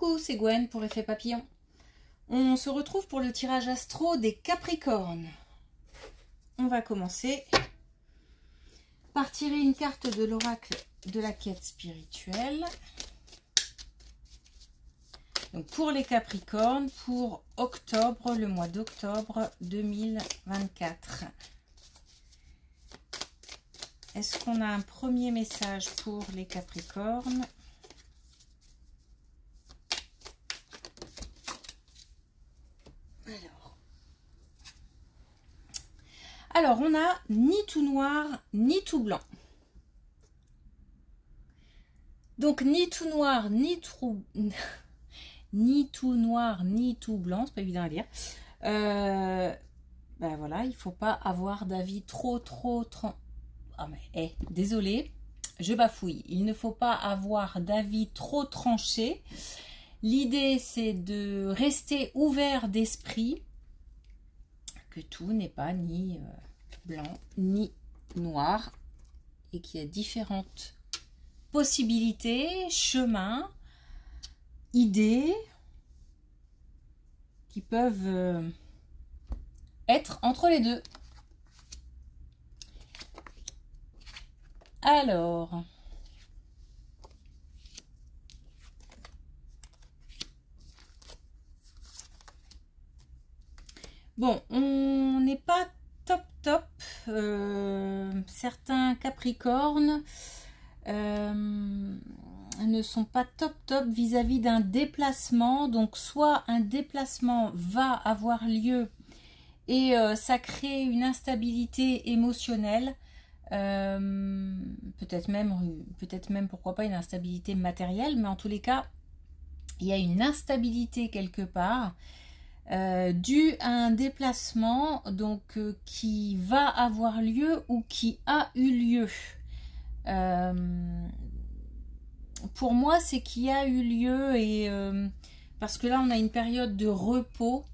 Coucou, c'est Gwen pour l'effet papillon. On se retrouve pour le tirage astro des Capricornes. On va commencer par tirer une carte de l'oracle de la quête spirituelle. Donc pour les Capricornes, pour octobre, le mois d'octobre 2024. Est-ce qu'on a un premier message pour les Capricornes ? Alors, on a ni tout noir, ni tout blanc. Donc, ni tout noir, ni tout noir, ni tout blanc. C'est pas évident à dire. Ben voilà, il faut pas avoir d'avis trop... Ah mais, désolé, je bafouille. Il ne faut pas avoir d'avis trop tranché. L'idée, c'est de rester ouvert d'esprit. Que tout n'est pas ni blanc ni noir et qu'il y a différentes possibilités, chemins, idées qui peuvent être entre les deux. Alors, bon, on n'est pas top. Certains Capricornes ne sont pas top vis-à-vis d'un déplacement. Donc, soit un déplacement va avoir lieu et ça crée une instabilité émotionnelle. Peut-être même, pourquoi pas, une instabilité matérielle. Mais en tous les cas, il y a une instabilité quelque part. Dû à un déplacement donc qui va avoir lieu ou qui a eu lieu. Pour moi, c'est qui a eu lieu et parce que là, on a une période de repos.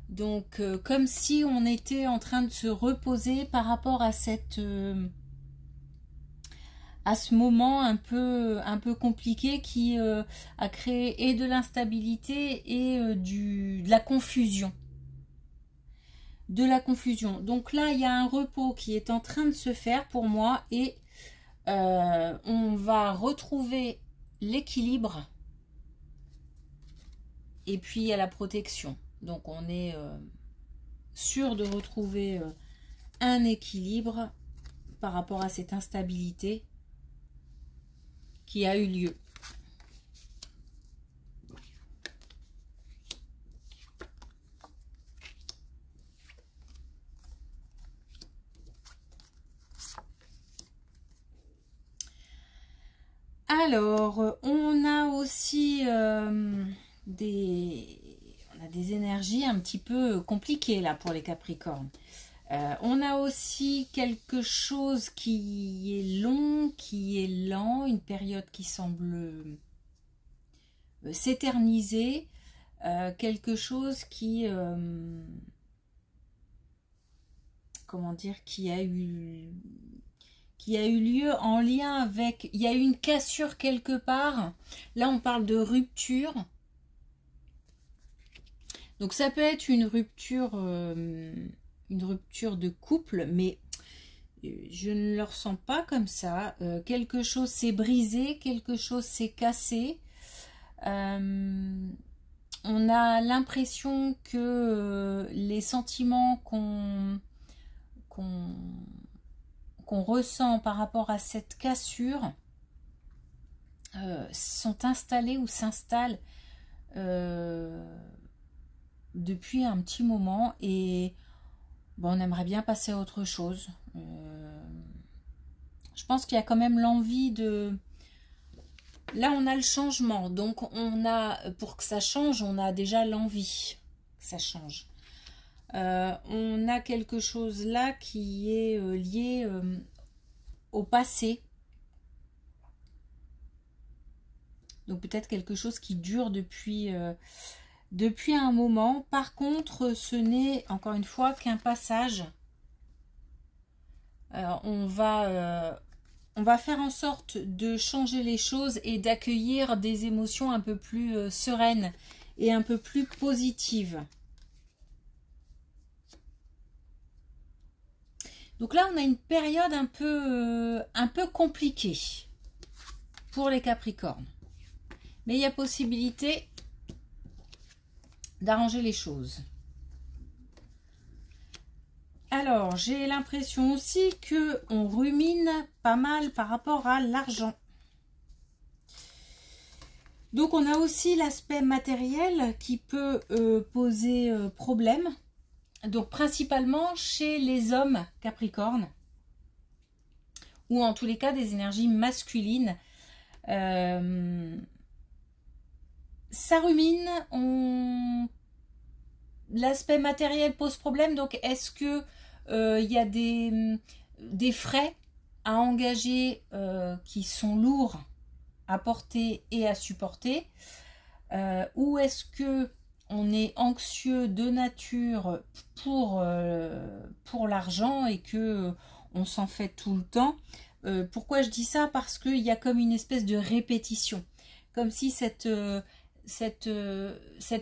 Donc, comme si on était en train de se reposer par rapport à à ce moment un peu compliqué qui a créé et de l'instabilité et de la confusion. Donc là, il y a un repos qui est en train de se faire pour moi et on va retrouver l'équilibre et puis il y a la protection. Donc on est sûr de retrouver un équilibre par rapport à cette instabilité qui a eu lieu. Alors, on a aussi des énergies un petit peu compliquées là pour les Capricornes. On a aussi quelque chose qui est long, qui est lent, une période qui semble s'éterniser, quelque chose qui, comment dire, qui a eu lieu en lien avec, il y a eu une cassure quelque part. Là, on parle de rupture. Donc, ça peut être une rupture de couple, mais je ne le ressens pas comme ça. Quelque chose s'est brisé, quelque chose s'est cassé. On a l'impression que les sentiments qu'on ressent par rapport à cette cassure sont installés ou s'installent depuis un petit moment et bon, on aimerait bien passer à autre chose. Je pense qu'il y a quand même l'envie de... Là, on a le changement. Donc, on a, pour que ça change, on a déjà l'envie que ça change. On a quelque chose là qui est lié au passé. Donc, peut-être quelque chose qui dure depuis un moment. Par contre, ce n'est encore une fois qu'un passage. On va on va faire en sorte de changer les choses et d'accueillir des émotions un peu plus sereines et un peu plus positives. Donc là, on a une période un peu compliquée pour les Capricornes. Mais il y a possibilité d'arranger les choses. Alors, j'ai l'impression aussi qu'on rumine pas mal par rapport à l'argent. Donc, on a aussi l'aspect matériel qui peut poser problème. Donc, principalement chez les hommes Capricornes. Ou en tous les cas, des énergies masculines. Ça rumine, l'aspect matériel pose problème, donc est-ce que il y a des frais à engager qui sont lourds à porter et à supporter, ou est-ce que on est anxieux de nature pour l'argent et que on s'en fait tout le temps. Pourquoi je dis ça? Parce qu'il y a comme une espèce de répétition, comme si cette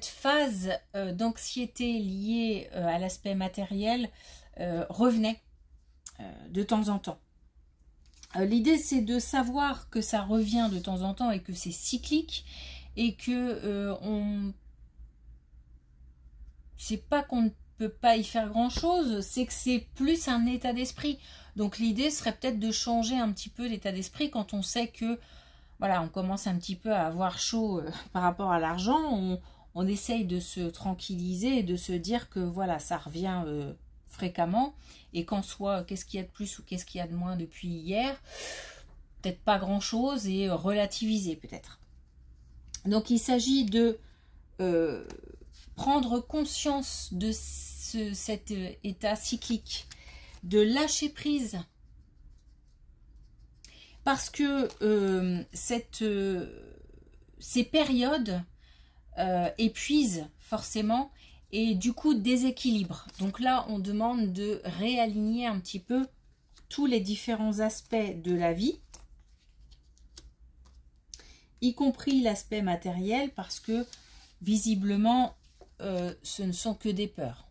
phase d'anxiété liée à l'aspect matériel revenait de temps en temps. L'idée, c'est de savoir que ça revient de temps en temps et que c'est cyclique et que c'est pas qu'on ne peut pas y faire grand chose, c'est que c'est plus un état d'esprit. Donc l'idée serait peut-être de changer un petit peu l'état d'esprit quand on sait que voilà, on commence un petit peu à avoir chaud par rapport à l'argent. On essaye de se tranquilliser et de se dire que voilà, ça revient fréquemment. Et qu'en soit, qu'est-ce qu'il y a de plus ou qu'est-ce qu'il y a de moins depuis hier? Peut-être pas grand-chose et relativiser peut-être. Donc il s'agit de prendre conscience de cet état cyclique, de lâcher prise. Parce que ces périodes épuisent forcément et du coup déséquilibrent. Donc là, on demande de réaligner un petit peu tous les différents aspects de la vie, y compris l'aspect matériel, parce que visiblement, ce ne sont que des peurs.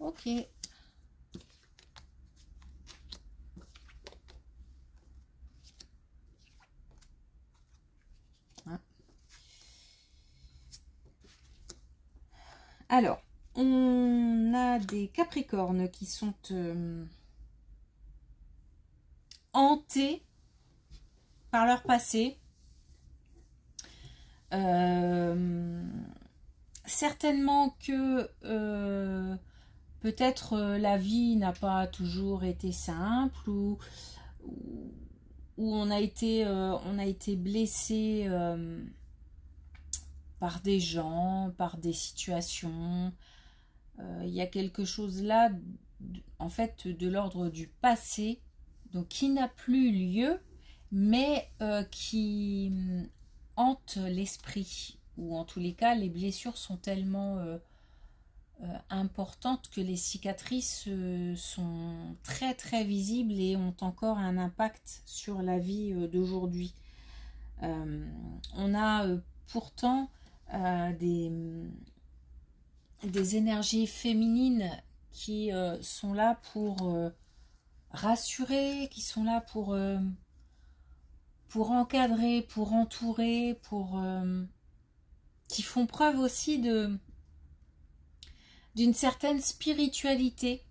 Ok. Alors, on a des Capricornes qui sont hantés par leur passé. Certainement que peut-être la vie n'a pas toujours été simple ou on a été blessé par des gens, par des situations. Il y a quelque chose là, en fait, de l'ordre du passé, donc qui n'a plus lieu, mais qui hante l'esprit. Ou en tous les cas, les blessures sont tellement importantes que les cicatrices sont très très visibles et ont encore un impact sur la vie d'aujourd'hui. On a pourtant des énergies féminines qui sont là pour rassurer, qui sont là pour encadrer, pour entourer, qui font preuve aussi d'une certaine spiritualité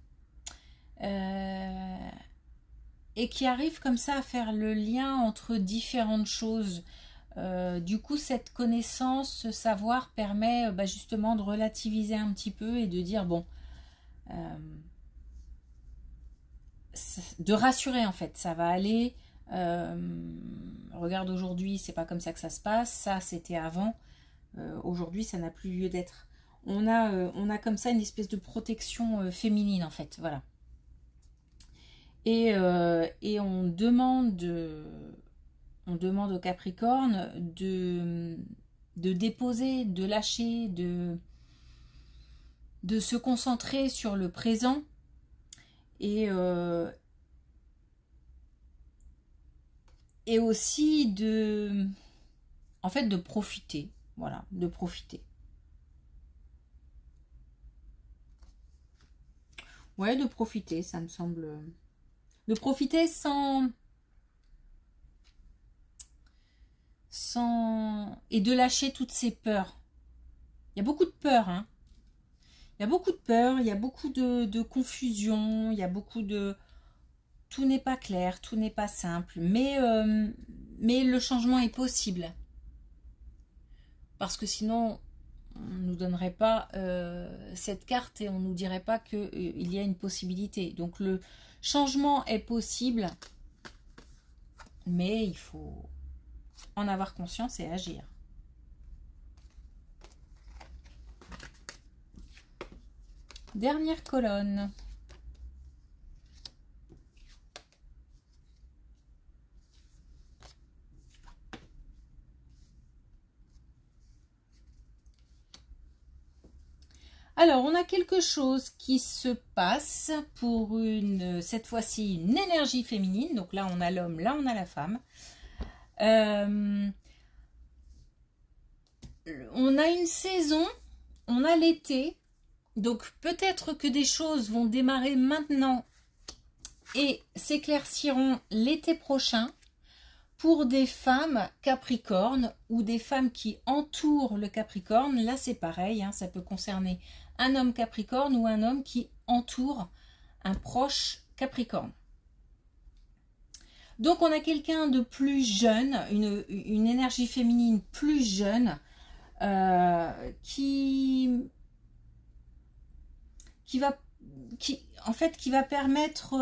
et qui arrivent comme ça à faire le lien entre différentes choses. Du coup, cette connaissance, ce savoir permet justement de relativiser un petit peu et de dire bon, de rassurer en fait, ça va aller. Regarde, aujourd'hui, c'est pas comme ça que ça se passe, ça c'était avant. Aujourd'hui, ça n'a plus lieu d'être. On a comme ça une espèce de protection féminine en fait, voilà. Et on demande au Capricorne de déposer, de lâcher, de de se concentrer sur le présent et aussi de, en fait, de profiter. Voilà, de profiter. Ouais, de profiter, ça me semble. De profiter sans... Et de lâcher toutes ces peurs. Il y a beaucoup de peurs, hein. Il y a beaucoup de peur, il y a beaucoup de confusion, il y a beaucoup de... Tout n'est pas clair, tout n'est pas simple, mais le changement est possible. Parce que sinon, on ne nous donnerait pas cette carte et on ne nous dirait pas qu'il y a une possibilité. Donc le changement est possible, mais il faut en avoir conscience et agir. Dernière colonne. Alors, on a quelque chose qui se passe pour cette fois-ci, une énergie féminine. Donc là, on a l'homme, là, on a la femme. On a une saison, on a l'été. Donc, peut-être que des choses vont démarrer maintenant et s'éclairciront l'été prochain pour des femmes Capricorne ou des femmes qui entourent le Capricorne. Là, c'est pareil, hein, ça peut concerner un homme Capricorne ou un homme qui entoure un proche Capricorne. Donc, on a quelqu'un de plus jeune, une énergie féminine plus jeune qui va permettre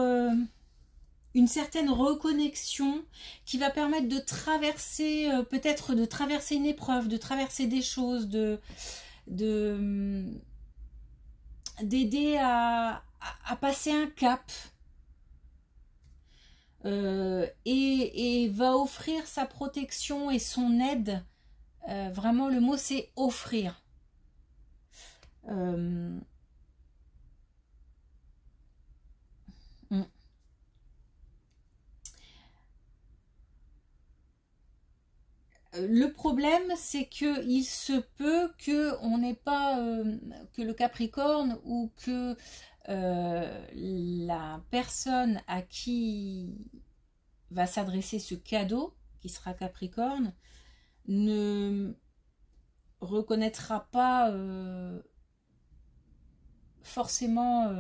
une certaine reconnexion, qui va permettre de traverser, peut-être de traverser une épreuve, de traverser des choses, d'aider à passer un cap, et va offrir sa protection et son aide. Vraiment, le mot c'est offrir. Le problème, c'est que il se peut que on n'ait pas que le Capricorne ou que la personne à qui va s'adresser ce cadeau, qui sera Capricorne, ne reconnaîtra pas forcément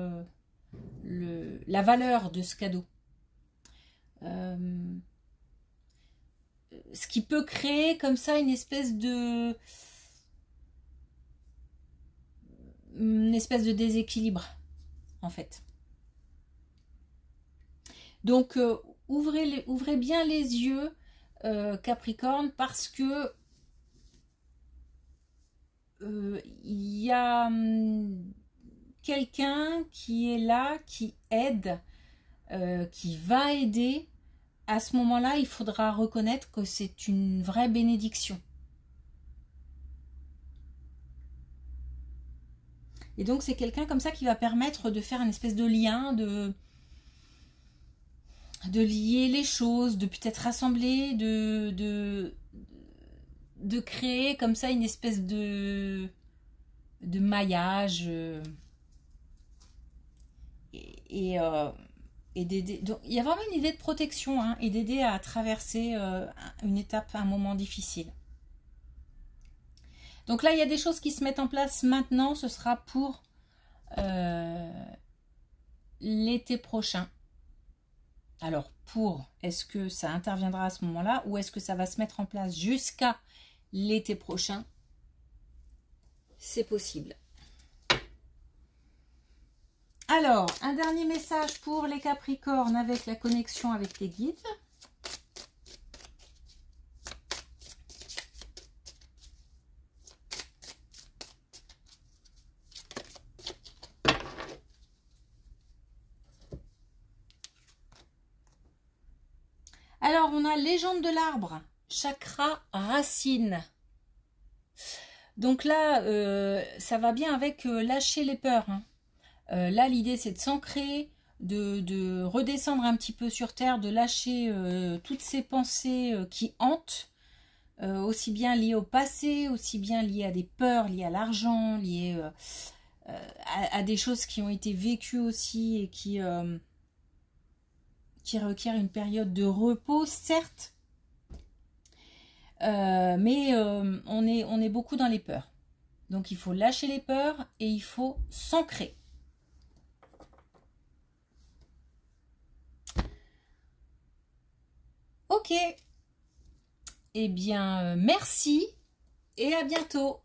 la valeur de ce cadeau. Ce qui peut créer comme ça une espèce de déséquilibre, en fait. Donc ouvrez bien les yeux, Capricorne, parce que il y a quelqu'un qui est là, qui aide, qui va aider. À ce moment-là, il faudra reconnaître que c'est une vraie bénédiction. Et donc, c'est quelqu'un comme ça qui va permettre de faire une espèce de lien, de lier les choses, de peut-être rassembler, de créer comme ça une espèce de maillage. Et d'aider. Donc, il y a vraiment une idée de protection, hein, et d'aider à traverser une étape, un moment difficile. Donc là, il y a des choses qui se mettent en place maintenant. Ce sera pour l'été prochain. Alors, est-ce que ça interviendra à ce moment-là ou est-ce que ça va se mettre en place jusqu'à l'été prochain? C'est possible. Alors, un dernier message pour les Capricornes avec la connexion avec les guides. Alors, on a légende de l'arbre, chakra racine. Donc là, ça va bien avec lâcher les peurs. Hein. Là, l'idée, c'est de s'ancrer, de redescendre un petit peu sur terre, de lâcher toutes ces pensées qui hantent, aussi bien liées au passé, aussi bien liées à des peurs, liées à l'argent, liées à des choses qui ont été vécues aussi et qui requièrent une période de repos, certes, mais on est beaucoup dans les peurs. Donc il faut lâcher les peurs et il faut s'ancrer. Ok. Eh bien, merci et à bientôt.